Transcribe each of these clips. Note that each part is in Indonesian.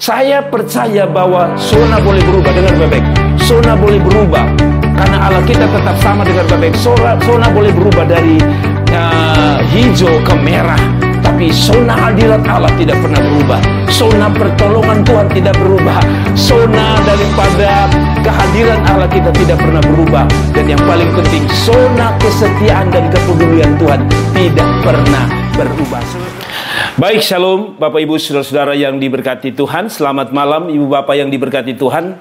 Saya percaya bahwa zona boleh berubah. Dengar baik-baik, zona boleh berubah karena Allah kita tetap sama dengan baik-baik. Zona boleh berubah dari hijau ke merah, tapi zona hadirat Allah tidak pernah berubah. Zona pertolongan Tuhan tidak berubah. Zona daripada kehadiran Allah kita tidak pernah berubah. Dan yang paling penting, zona kesetiaan dan kepedulian Tuhan tidak pernah berubah. Baik, shalom Bapak Ibu Saudara-saudara yang diberkati Tuhan. Selamat malam Ibu Bapak yang diberkati Tuhan.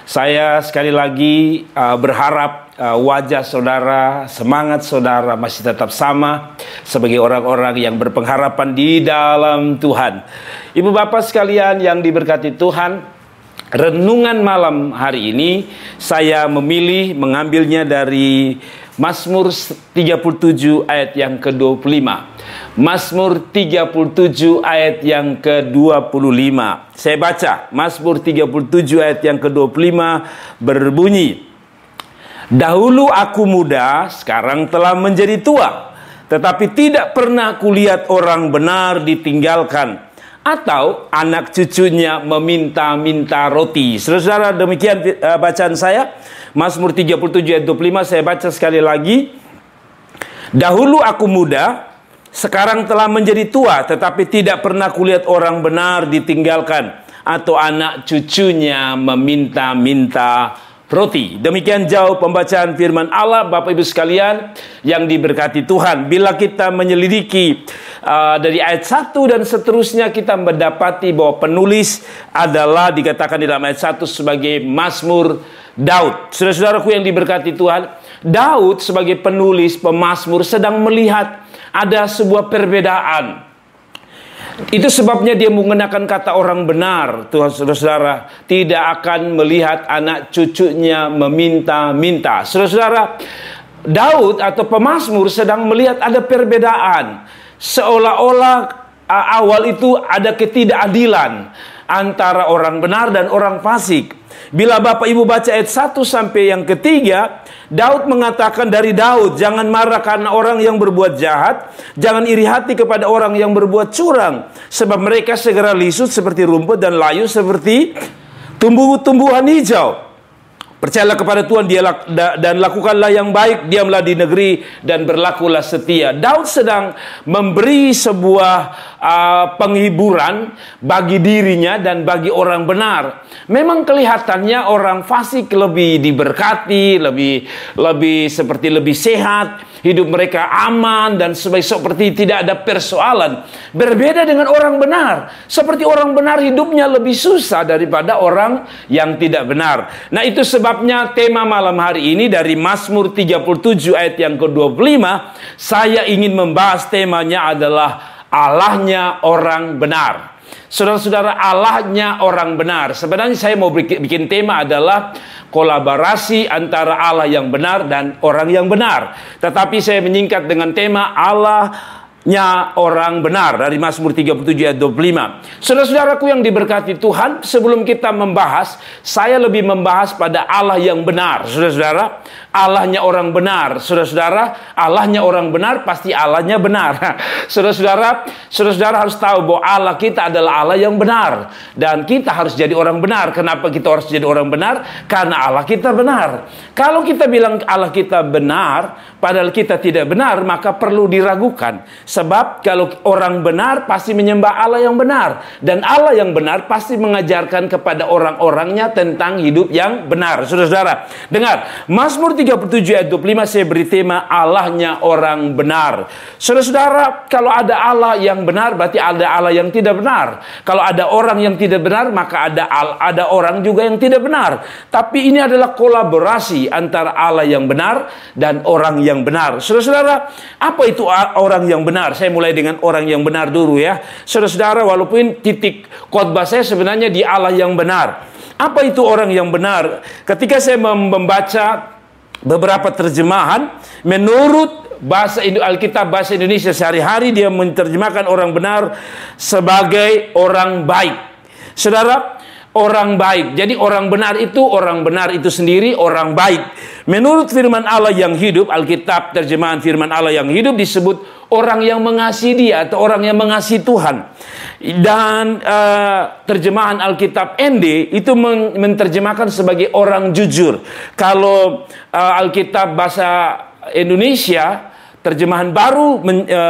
Saya sekali lagi berharap wajah saudara, semangat saudara masih tetap sama sebagai orang-orang yang berpengharapan di dalam Tuhan. Ibu Bapak sekalian yang diberkati Tuhan, renungan malam hari ini saya memilih mengambilnya dari Mazmur 37 ayat yang ke-25. Mazmur 37 ayat yang ke-25. Saya baca, Mazmur 37 ayat yang ke-25 berbunyi, "Dahulu aku muda, sekarang telah menjadi tua, tetapi tidak pernah kulihat orang benar ditinggalkan, atau anak cucunya meminta-minta roti." Saudara-saudara, demikian bacaan saya. Mazmur 37 ayat 25, saya baca sekali lagi. "Dahulu aku muda, sekarang telah menjadi tua, tetapi tidak pernah kulihat orang benar ditinggalkan, atau anak cucunya meminta-minta roti." Demikian jauh pembacaan firman Allah, Bapak Ibu sekalian yang diberkati Tuhan. Bila kita menyelidiki dari ayat 1 dan seterusnya, kita mendapati bahwa penulis adalah dikatakan di dalam ayat 1 sebagai Mazmur Daud. Saudara-saudaraku yang diberkati Tuhan, Daud sebagai penulis pemazmur sedang melihat ada sebuah perbedaan. Itu sebabnya dia menggunakan kata orang benar. Tuhan, saudara-saudara, tidak akan melihat anak cucunya meminta-minta. Saudara-saudara, Daud atau pemazmur sedang melihat ada perbedaan. Seolah-olah awal itu ada ketidakadilan antara orang benar dan orang fasik. Bila Bapak Ibu baca ayat 1 sampai yang ketiga, Daud mengatakan dari Daud, "Jangan marah karena orang yang berbuat jahat, jangan iri hati kepada orang yang berbuat curang, sebab mereka segera lisut seperti rumput dan layu seperti tumbuh-tumbuhan hijau. Percayalah kepada Tuhan dan lakukanlah yang baik, diamlah di negeri dan berlakulah setia." Daud sedang memberi sebuah penghiburan bagi dirinya dan bagi orang benar. Memang kelihatannya orang fasik lebih diberkati, lebih seperti lebih sehat, hidup mereka aman dan seperti tidak ada persoalan. Berbeda dengan orang benar. Seperti orang benar hidupnya lebih susah daripada orang yang tidak benar. Nah, itu sebabnya tema malam hari ini dari Mazmur 37 ayat yang ke-25, saya ingin membahas temanya adalah Allahnya orang benar. Saudara-saudara, Allahnya orang benar. Sebenarnya saya mau bikin tema adalah kolaborasi antara Allah yang benar dan orang yang benar. Tetapi saya menyingkat dengan tema Allahnya orang benar dari Mazmur 37 ayat 25. Saudara-saudaraku yang diberkati Tuhan, sebelum kita membahas, saya lebih membahas pada Allah yang benar. Saudara-saudara, Allahnya orang benar. Saudara-saudara, Allahnya orang benar pasti Allahnya benar. Saudara-saudara harus tahu bahwa Allah kita adalah Allah yang benar. Dan kita harus jadi orang benar. Kenapa kita harus jadi orang benar? Karena Allah kita benar. Kalau kita bilang Allah kita benar, padahal kita tidak benar, maka perlu diragukan. Sebab kalau orang benar pasti menyembah Allah yang benar. Dan Allah yang benar pasti mengajarkan kepada orang-orangnya tentang hidup yang benar. Saudara-saudara, dengar, Mazmur 37 ayat 25 saya beri tema Allahnya orang benar. Saudara-saudara, kalau ada Allah yang benar berarti ada Allah yang tidak benar. Kalau ada orang yang tidak benar, maka ada orang juga yang tidak benar. Tapi ini adalah kolaborasi antara Allah yang benar dan orang yang benar. Saudara-saudara, apa itu orang yang benar? Saya mulai dengan orang yang benar dulu ya. Saudara-saudara, walaupun titik khotbah saya sebenarnya di Allah yang benar. Apa itu orang yang benar? Ketika saya membaca beberapa terjemahan, menurut bahasa Alkitab bahasa Indonesia sehari-hari, dia menerjemahkan orang benar sebagai orang baik. Saudara, orang baik. Jadi orang benar itu sendiri orang baik. Menurut firman Allah yang hidup, Alkitab terjemahan firman Allah yang hidup disebut orang yang mengasihi Dia atau orang yang mengasihi Tuhan. Dan terjemahan Alkitab ND itu menerjemahkan sebagai orang jujur. Kalau Alkitab bahasa Indonesia terjemahan baru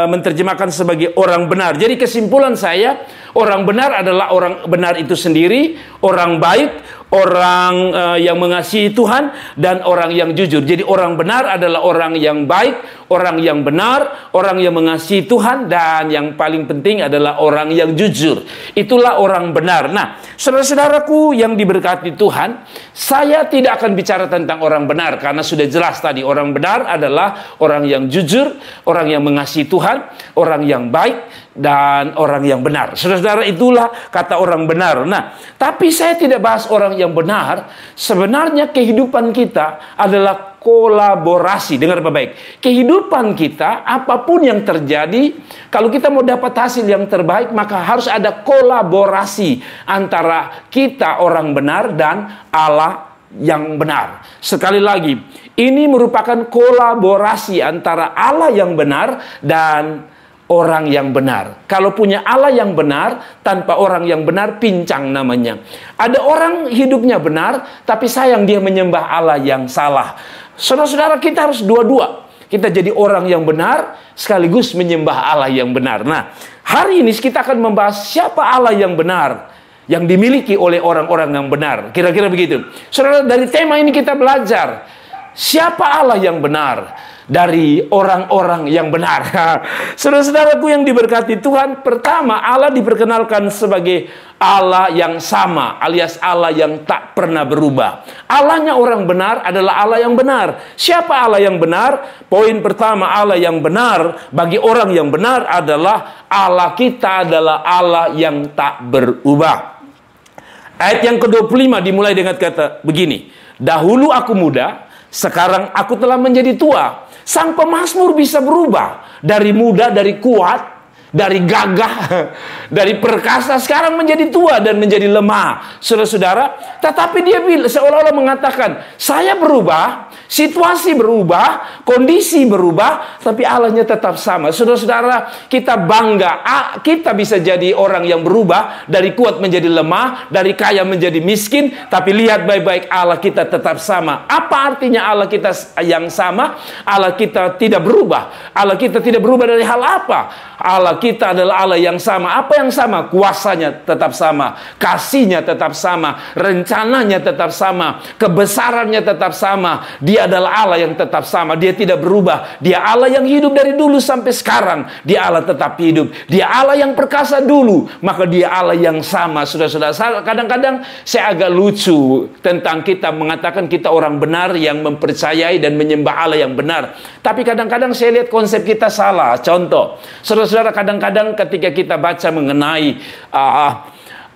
menerjemahkan sebagai orang benar. Jadi kesimpulan saya, orang benar adalah orang benar itu sendiri, orang baik, orang yang mengasihi Tuhan, dan orang yang jujur. Jadi orang benar adalah orang yang baik, orang yang benar, orang yang mengasihi Tuhan, dan yang paling penting adalah orang yang jujur. Itulah orang benar. Nah, saudara-saudaraku yang diberkati Tuhan, saya tidak akan bicara tentang orang benar, karena sudah jelas tadi, orang benar adalah orang yang jujur, orang yang mengasihi Tuhan, orang yang baik, dan orang yang benar. Saudara-saudara, itulah kata orang benar. Nah, tapi saya tidak bahas orang yang benar. Sebenarnya kehidupan kita adalah kolaborasi. Dengar baik-baik. Kehidupan kita, apapun yang terjadi, kalau kita mau dapat hasil yang terbaik, maka harus ada kolaborasi antara kita orang benar dan Allah yang benar. Sekali lagi, ini merupakan kolaborasi antara Allah yang benar dan orang yang benar. Kalau punya Allah yang benar, tanpa orang yang benar, pincang namanya. Ada orang hidupnya benar, tapi sayang dia menyembah Allah yang salah. Saudara-saudara, kita harus dua-dua. Kita jadi orang yang benar, sekaligus menyembah Allah yang benar. Nah, hari ini kita akan membahas siapa Allah yang benar, yang dimiliki oleh orang-orang yang benar. Kira-kira begitu. Saudara, dari tema ini kita belajar siapa Allah yang benar dari orang-orang yang benar. Saudara-saudaraku yang diberkati Tuhan, pertama Allah diperkenalkan sebagai Allah yang sama, alias Allah yang tak pernah berubah. Allahnya orang benar adalah Allah yang benar. Siapa Allah yang benar? Poin pertama, Allah yang benar bagi orang yang benar adalah Allah kita adalah Allah yang tak berubah. Ayat yang ke-25 dimulai dengan kata begini, dahulu aku muda, sekarang aku telah menjadi tua. Sang pemazmur bisa berubah dari muda, dari kuat, dari gagah, dari perkasa, sekarang menjadi tua dan menjadi lemah. Saudara-saudara, tetapi dia seolah-olah mengatakan, saya berubah, situasi berubah, kondisi berubah, tapi Allahnya tetap sama. Saudara-saudara, kita bangga, kita bisa jadi orang yang berubah, dari kuat menjadi lemah, dari kaya menjadi miskin, tapi lihat baik-baik, Allah kita tetap sama. Apa artinya Allah kita yang sama? Allah kita tidak berubah. Allah kita tidak berubah dari hal apa? Allah kita adalah Allah yang sama. Apa yang sama? Kuasanya tetap sama, kasihnya tetap sama, rencananya tetap sama, kebesarannya tetap sama. Dia adalah Allah yang tetap sama. Dia tidak berubah. Dia Allah yang hidup dari dulu sampai sekarang. Dia Allah tetap hidup. Dia Allah yang perkasa dulu, maka dia Allah yang sama. Saudara-saudara, kadang-kadang saya agak lucu tentang kita mengatakan kita orang benar yang mempercayai dan menyembah Allah yang benar. Tapi kadang-kadang saya lihat konsep kita salah. Contoh, saudara-saudara, kadang-kadang ketika kita baca mengenai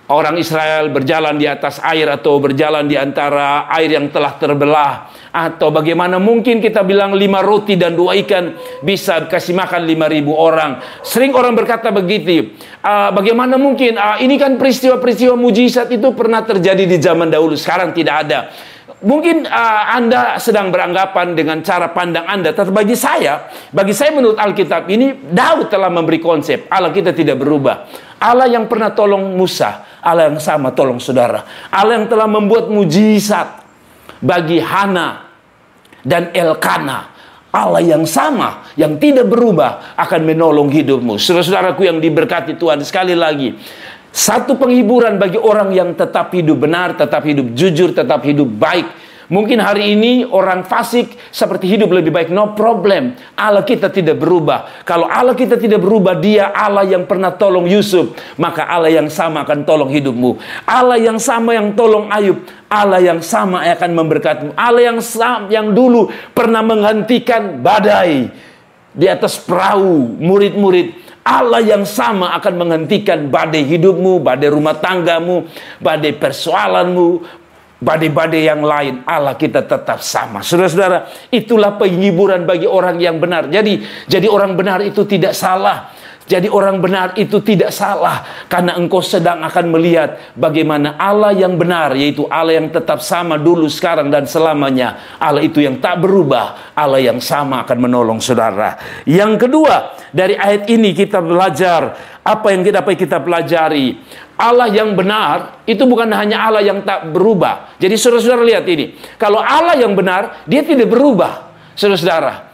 orang Israel berjalan di atas air atau berjalan di antara air yang telah terbelah, atau bagaimana mungkin kita bilang 5 roti dan 2 ikan bisa kasih makan 5.000 orang. Sering orang berkata begitu, bagaimana mungkin, ini kan peristiwa-peristiwa mujizat itu pernah terjadi di zaman dahulu, sekarang tidak ada. Mungkin Anda sedang beranggapan dengan cara pandang Anda, tetapi bagi saya menurut Alkitab ini, Daud telah memberi konsep Allah kita tidak berubah. Allah yang pernah tolong Musa, Allah yang sama tolong saudara. Allah yang telah membuat mujizat bagi Hana dan Elkana, Allah yang sama, yang tidak berubah akan menolong hidupmu. Saudara-saudaraku yang diberkati Tuhan, sekali lagi, satu penghiburan bagi orang yang tetap hidup benar, tetap hidup jujur, tetap hidup baik. Mungkin hari ini orang fasik seperti hidup lebih baik, no problem. Allah kita tidak berubah. Kalau Allah kita tidak berubah, dia Allah yang pernah tolong Yusuf, maka Allah yang sama akan tolong hidupmu. Allah yang sama yang tolong Ayub, Allah yang sama akan memberkatimu. Allah yang dulu pernah menghentikan badai di atas perahu murid-murid, Allah yang sama akan menghentikan badai hidupmu, badai rumah tanggamu, badai persoalanmu, badai-badai yang lain. Allah kita tetap sama. Saudara-saudara, itulah penghiburan bagi orang yang benar. Jadi orang benar itu tidak salah. Jadi orang benar itu tidak salah, karena engkau sedang akan melihat bagaimana Allah yang benar, yaitu Allah yang tetap sama dulu, sekarang, dan selamanya. Allah itu yang tak berubah, Allah yang sama akan menolong saudara. Yang kedua, dari ayat ini kita belajar, apa yang kita pelajari? Allah yang benar itu bukan hanya Allah yang tak berubah. Jadi saudara-saudara lihat ini, kalau Allah yang benar, dia tidak berubah. Saudara-saudara,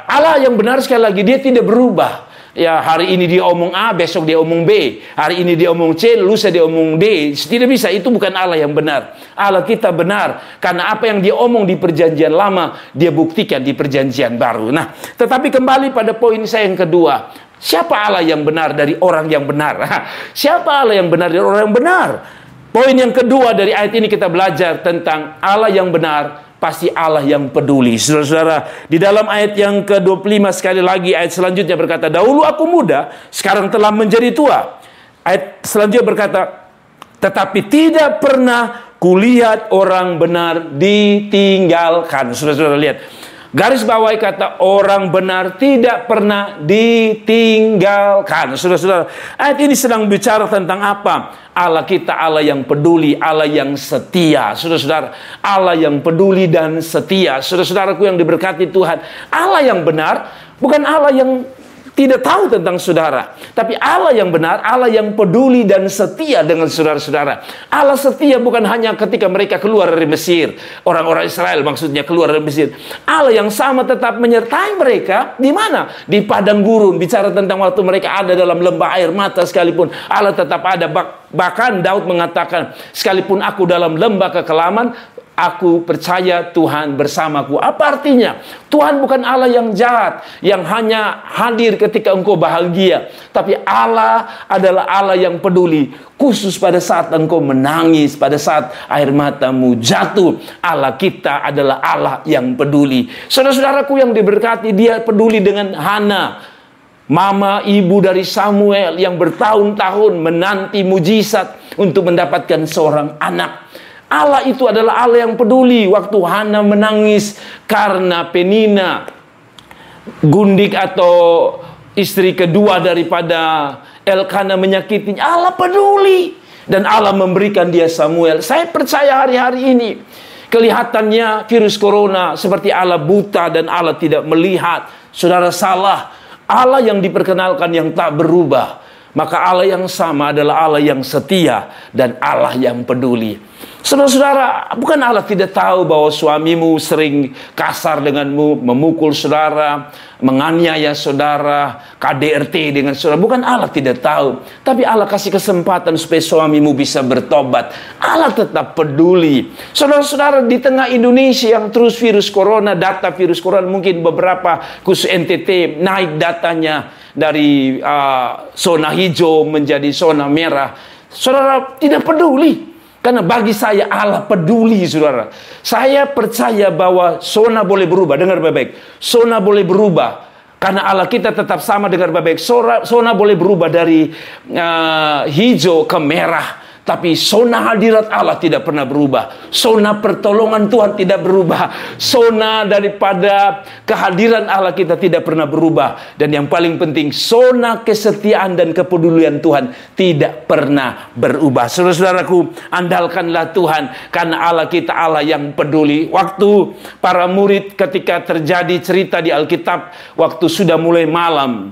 Allah yang benar sekali lagi, dia tidak berubah. Ya, hari ini dia omong A, besok dia omong B. Hari ini dia omong C, lusa dia omong D. Tidak bisa, itu bukan Allah yang benar. Allah kita benar, karena apa yang dia omong di perjanjian lama, dia buktikan di perjanjian baru. Nah, tetapi kembali pada poin saya yang kedua. Siapa Allah yang benar dari orang yang benar? Siapa Allah yang benar dari orang yang benar? Poin yang kedua dari ayat ini kita belajar tentang Allah yang benar, pasti Allah yang peduli. Saudara-saudara, di dalam ayat yang ke-25 sekali lagi, ayat selanjutnya berkata, dahulu aku muda, sekarang telah menjadi tua. Ayat selanjutnya berkata, tetapi tidak pernah kulihat orang benar ditinggalkan. Saudara-saudara lihat, garis bawahi kata orang benar tidak pernah ditinggalkan. Saudara-saudara, ayat ini sedang bicara tentang apa? Allah kita Allah yang peduli, Allah yang setia. Saudara-saudara, Allah yang peduli dan setia. Saudara-saudaraku yang diberkati Tuhan, Allah yang benar bukan Allah yang tidak tahu tentang saudara, tapi Allah yang benar, Allah yang peduli dan setia dengan saudara-saudara. Allah setia bukan hanya ketika mereka keluar dari Mesir, orang-orang Israel maksudnya keluar dari Mesir. Allah yang sama tetap menyertai mereka di mana? Di padang gurun. Bicara tentang waktu mereka ada dalam lembah air mata sekalipun, Allah tetap ada. Bahkan Daud mengatakan, sekalipun aku dalam lembah kekelaman, aku percaya Tuhan bersamaku. Apa artinya? Tuhan bukan Allah yang jahat, yang hanya hadir ketika engkau bahagia. Tapi Allah adalah Allah yang peduli, khusus pada saat engkau menangis, pada saat air matamu jatuh. Allah kita adalah Allah yang peduli. Saudara-saudaraku yang diberkati, dia peduli dengan Hana, mama ibu dari Samuel yang bertahun-tahun menanti mujizat untuk mendapatkan seorang anak. Allah itu adalah Allah yang peduli. Waktu Hana menangis karena Penina, gundik atau istri kedua daripada Elkana menyakitinya, Allah peduli. Dan Allah memberikan dia Samuel. Saya percaya hari-hari ini kelihatannya virus corona seperti Allah buta dan Allah tidak melihat. Saudara salah. Allah yang diperkenalkan yang tak berubah. Maka Allah yang sama adalah Allah yang setia dan Allah yang peduli. Saudara-saudara, bukan Allah tidak tahu bahwa suamimu sering kasar denganmu, memukul saudara, menganiaya saudara, KDRT dengan saudara. Bukan Allah tidak tahu, tapi Allah kasih kesempatan supaya suamimu bisa bertobat. Allah tetap peduli. Saudara-saudara, di tengah Indonesia yang terus virus corona, data virus corona mungkin beberapa khusus NTT naik datanya dari zona hijau menjadi zona merah. Saudara tidak peduli. Karena bagi saya Allah peduli, saudara. Saya percaya bahwa zona boleh berubah. Dengar baik-baik. Zona boleh berubah. Karena Allah kita tetap sama. Dengar baik-baik. Zona boleh berubah dari hijau ke merah. Tapi zona hadirat Allah tidak pernah berubah. Zona pertolongan Tuhan tidak berubah. Zona daripada kehadiran Allah kita tidak pernah berubah. Dan yang paling penting, zona kesetiaan dan kepedulian Tuhan tidak pernah berubah. Saudara-saudaraku, andalkanlah Tuhan. Karena Allah kita Allah yang peduli. Waktu para murid ketika terjadi cerita di Alkitab, waktu sudah mulai malam,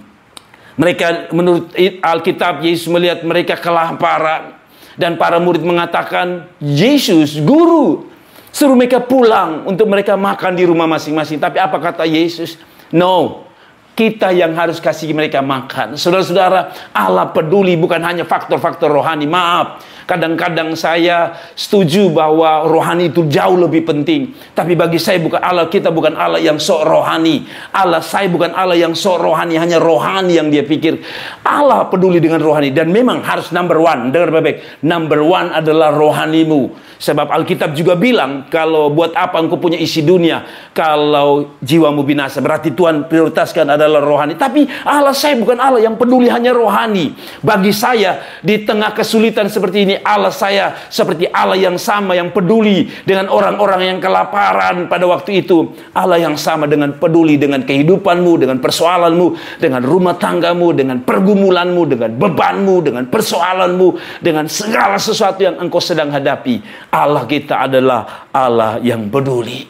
mereka menurut Alkitab, Yesus melihat mereka kelaparan. Dan para murid mengatakan, Yesus, Guru, suruh mereka pulang untuk mereka makan di rumah masing-masing. Tapi apa kata Yesus? No, kita yang harus kasih mereka makan. Saudara-saudara, Allah peduli bukan hanya faktor-faktor rohani. Maaf, kadang-kadang saya setuju bahwa rohani itu jauh lebih penting. Tapi bagi saya bukan Allah kita bukan Allah yang sok rohani. Allah saya bukan Allah yang sok rohani, hanya rohani yang dia pikir. Allah peduli dengan rohani dan memang harus number one. Dengar baik-baik, number one adalah rohanimu. Sebab Alkitab juga bilang, kalau buat apa engkau punya isi dunia kalau jiwamu binasa. Berarti Tuhan prioritaskan adalah adalah rohani. Tapi Allah saya bukan Allah yang peduli hanya rohani. Bagi saya, di tengah kesulitan seperti ini, Allah saya seperti Allah yang sama, yang peduli dengan orang-orang yang kelaparan pada waktu itu. Allah yang sama dengan peduli dengan kehidupanmu, dengan persoalanmu, dengan rumah tanggamu, dengan pergumulanmu, dengan bebanmu, dengan persoalanmu, dengan segala sesuatu yang engkau sedang hadapi. Allah kita adalah Allah yang peduli.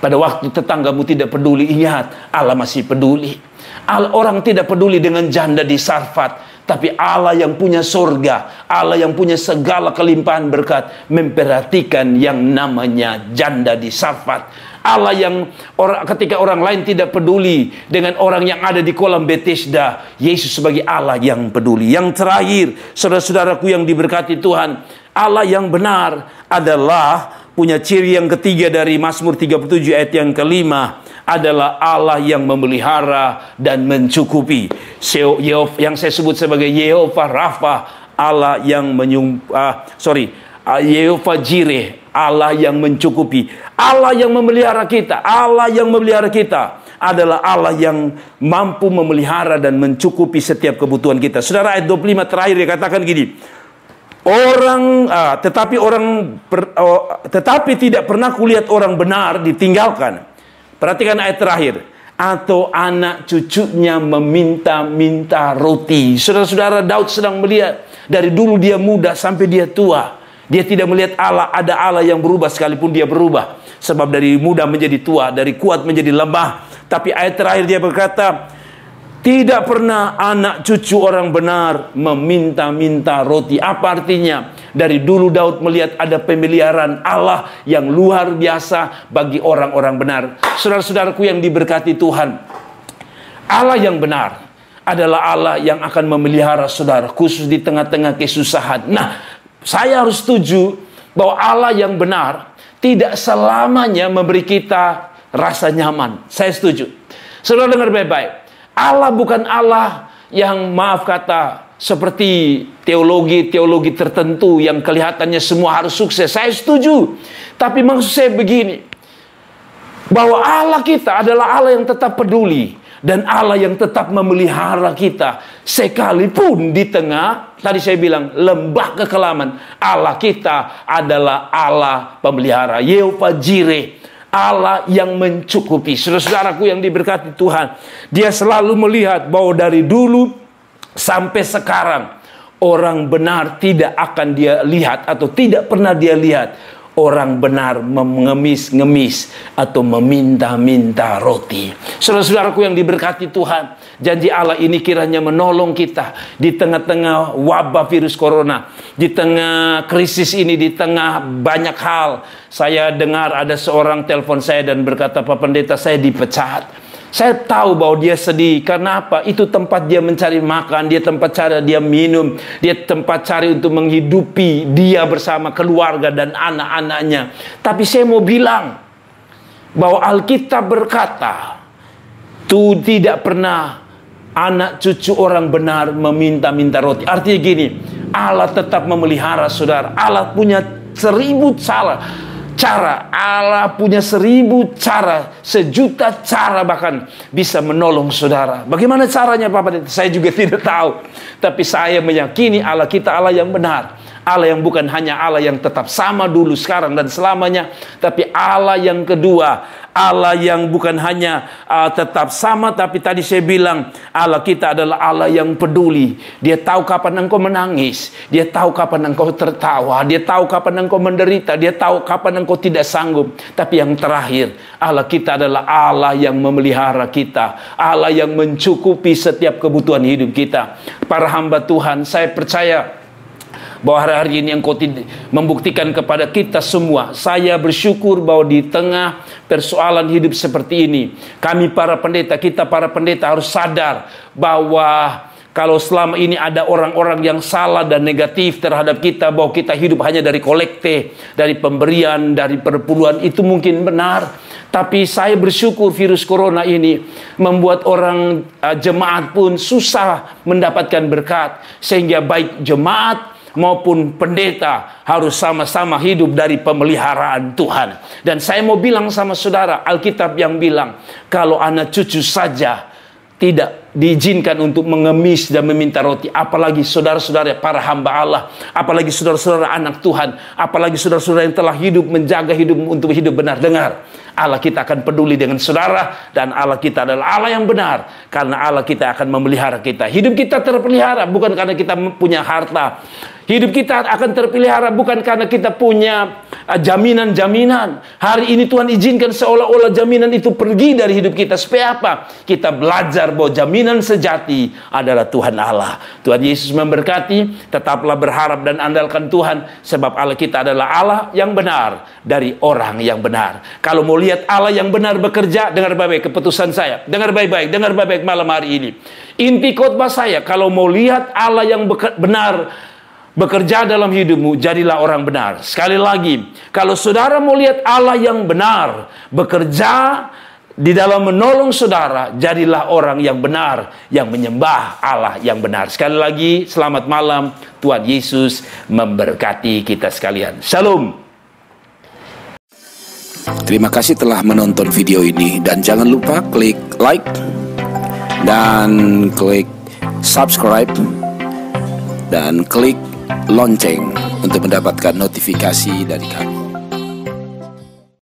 Pada waktu tetanggamu tidak peduli, ingat, Allah masih peduli. Orang tidak peduli dengan janda di Sarfat, tapi Allah yang punya surga, Allah yang punya segala kelimpahan berkat, memperhatikan yang namanya janda di Sarfat. Allah yang ketika orang lain tidak peduli dengan orang yang ada di kolam Bethesda, Yesus sebagai Allah yang peduli. Yang terakhir, saudara-saudaraku yang diberkati Tuhan, Allah yang benar adalah punya ciri yang ketiga dari Mazmur 37 ayat yang kelima, adalah Allah yang memelihara dan mencukupi. Yang saya sebut sebagai Yehova Rafa, Allah yang Yehova Jireh, Allah yang mencukupi, Allah yang memelihara kita. Allah yang memelihara kita adalah Allah yang mampu memelihara dan mencukupi setiap kebutuhan kita. Saudara, ayat 25 terakhir dia katakan gini, tetapi tidak pernah kulihat orang benar ditinggalkan. Perhatikan ayat terakhir. Atau anak cucunya meminta-minta roti. Saudara-saudara, Daud sedang melihat dari dulu dia muda sampai dia tua. Dia tidak melihat ada Allah yang berubah sekalipun dia berubah. Sebab dari muda menjadi tua, dari kuat menjadi lemah. Tapi ayat terakhir dia berkata, tidak pernah anak cucu orang benar meminta-minta roti. Apa artinya? Dari dulu Daud melihat ada pemeliharaan Allah yang luar biasa bagi orang-orang benar. Saudara-saudaraku yang diberkati Tuhan, Allah yang benar adalah Allah yang akan memelihara saudara, khusus di tengah-tengah kesusahan. Nah, saya harus setuju bahwa Allah yang benar tidak selamanya memberi kita rasa nyaman. Saya setuju. Saudara dengar baik-baik. Allah bukan Allah yang maaf kata seperti teologi-teologi tertentu yang kelihatannya semua harus sukses. Saya setuju. Tapi maksud saya begini, bahwa Allah kita adalah Allah yang tetap peduli dan Allah yang tetap memelihara kita sekalipun di tengah, tadi saya bilang, lembah kekelaman. Allah kita adalah Allah pemelihara, Yehova Jireh, Allah yang mencukupi. Saudara-saudaraku yang diberkati Tuhan, dia selalu melihat bahwa dari dulu sampai sekarang orang benar tidak akan dia lihat atau tidak pernah dia lihat orang benar mengemis-ngemis atau meminta-minta roti. Saudara-saudaraku yang diberkati Tuhan, janji Allah ini kiranya menolong kita di tengah-tengah wabah virus corona, di tengah krisis ini, di tengah banyak hal. Saya dengar ada seorang telepon saya dan berkata, Pak Pendeta, saya dipecat. Saya tahu bahwa dia sedih. Karena apa? Itu tempat dia mencari makan, dia tempat cari dia minum, dia tempat cari untuk menghidupi dia bersama keluarga dan anak-anaknya. Tapi saya mau bilang bahwa Alkitab berkata, itu tidak pernah anak cucu orang benar meminta-minta roti. Artinya gini, Allah tetap memelihara saudara. Allah punya 1000 cara, Allah punya 1000 cara, 1.000.000 cara bahkan bisa menolong saudara. Bagaimana caranya Bapak? Saya juga tidak tahu. Tapi saya meyakini Allah kita Allah yang benar. Allah yang bukan hanya Allah yang tetap sama dulu, sekarang, dan selamanya. Tapi Allah yang kedua, Allah yang bukan hanya tetap sama, tapi tadi saya bilang Allah kita adalah Allah yang peduli. Dia tahu kapan engkau menangis, dia tahu kapan engkau tertawa, dia tahu kapan engkau menderita, dia tahu kapan engkau tidak sanggup. Tapi yang terakhir, Allah kita adalah Allah yang memelihara kita, Allah yang mencukupi setiap kebutuhan hidup kita. Para hamba Tuhan, saya percaya bahwa hari-hari ini engkau membuktikan kepada kita semua. Saya bersyukur bahwa di tengah persoalan hidup seperti ini, kami para pendeta, kita para pendeta harus sadar bahwa kalau selama ini ada orang-orang yang salah dan negatif terhadap kita, bahwa kita hidup hanya dari kolekte, dari pemberian, dari perpuluhan, itu mungkin benar. Tapi saya bersyukur virus corona ini membuat orang jemaat pun susah mendapatkan berkat. Sehingga baik jemaat maupun pendeta harus sama-sama hidup dari pemeliharaan Tuhan. Dan saya mau bilang sama saudara, Alkitab yang bilang, kalau anak cucu saja tidak diizinkan untuk mengemis dan meminta roti. Apalagi saudara-saudara para hamba Allah, apalagi saudara-saudara anak Tuhan, apalagi saudara-saudara yang telah hidup, menjaga hidup untuk hidup benar. Dengar, Allah kita akan peduli dengan saudara, dan Allah kita adalah Allah yang benar, karena Allah kita akan memelihara kita. Hidup kita terpelihara bukan karena kita punya harta. Hidup kita akan terpelihara bukan karena kita punya jaminan-jaminan. Hari ini Tuhan izinkan seolah-olah jaminan itu pergi dari hidup kita. Supaya apa? Kita belajar bahwa jaminan sejati adalah Tuhan Allah. Tuhan Yesus memberkati. Tetaplah berharap dan andalkan Tuhan, sebab Allah kita adalah Allah yang benar dari orang yang benar. Kalau mau lihat Allah yang benar bekerja, dengar baik-baik keputusan saya. Dengar baik-baik malam hari ini. Inti khotbah saya, kalau mau lihat Allah yang benar bekerja dalam hidupmu, jadilah orang benar. Sekali lagi, kalau saudara mau lihat Allah yang benar bekerja di dalam menolong saudara, jadilah orang yang benar, yang menyembah Allah yang benar. Sekali lagi, selamat malam. Tuhan Yesus memberkati kita sekalian. Shalom. Terima kasih telah menonton video ini, dan jangan lupa klik like dan klik subscribe dan klik lonceng untuk mendapatkan notifikasi dari kami.